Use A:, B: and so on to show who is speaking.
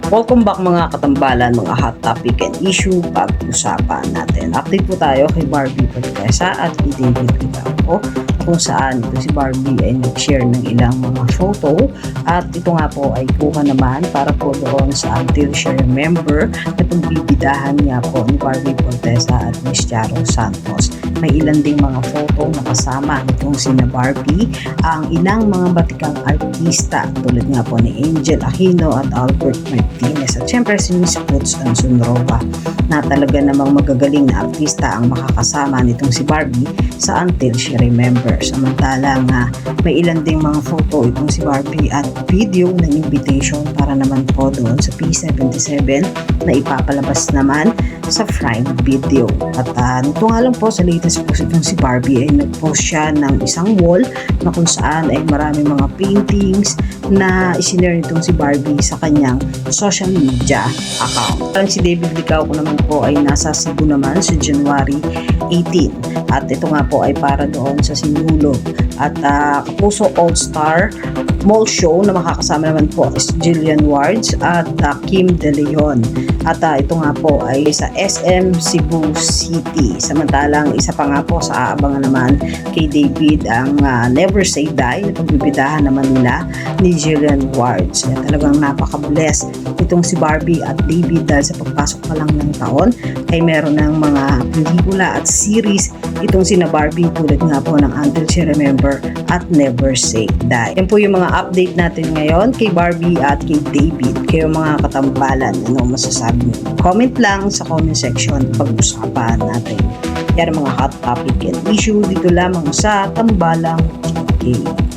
A: Welcome back mga katambalan, mga hot topic and issue pag-usapan natin. Update po tayo kay Barbie Fortesa at kay David Licao kung saan ito si Barbie ay nag-share ng ilang mga photo at ito nga po ay kuha naman para po doon sa Until She Remember na pagbibidahan nga po ni Barbie Fortesa at Miss Charo Santos. May ilan ding mga photo na kasama nitong sina Barbie ang ilang mga batikang artista tulad nga po ni Angel Aquino at Albert Martinez at syempre si Miss Puts Ansunrova na talaga namang magagaling na artista ang makakasama nitong si Barbie sa Until She Remember. Samantalang may ilan ding mga photo itong si Barbie at video ng invitation para naman po doon sa P77 na ipapalabas naman sa Prime Video. At nito nga lang po sa latest post itong si Barbie ay nag-post siya ng isang wall na kung saan ay marami mga paintings na isinare nitong si Barbie sa kanyang social media account. Ang si David Licao ko naman po ay nasa Cebu naman sa January 18 at ito nga po ay para doon sa Sinulog at Kapuso All-Star Mall Show na makakasama naman po is Jillian Wards at Kim De Leon at ito nga po ay sa SM Cebu City. Samantalang isa pa nga po sa aabangan naman kay David ang Never Say Die na pagbibidahan naman nila ni Jillian Wards. Talagang napaka-bless itong si Barbie at David dahil sa pagpasok pa lang ng taon ay meron ng mga pelikula at series itong sina Barbie tulad nga po ng Until She Remember at Never Say Die. Yan po yung mga update natin ngayon kay Barbie at kay David. Kayo mga katambalan, ano masasabi niyo? Comment lang sa comment section pag-usapan natin. Yan mga hot topic and issue dito lamang sa Tambalang GK.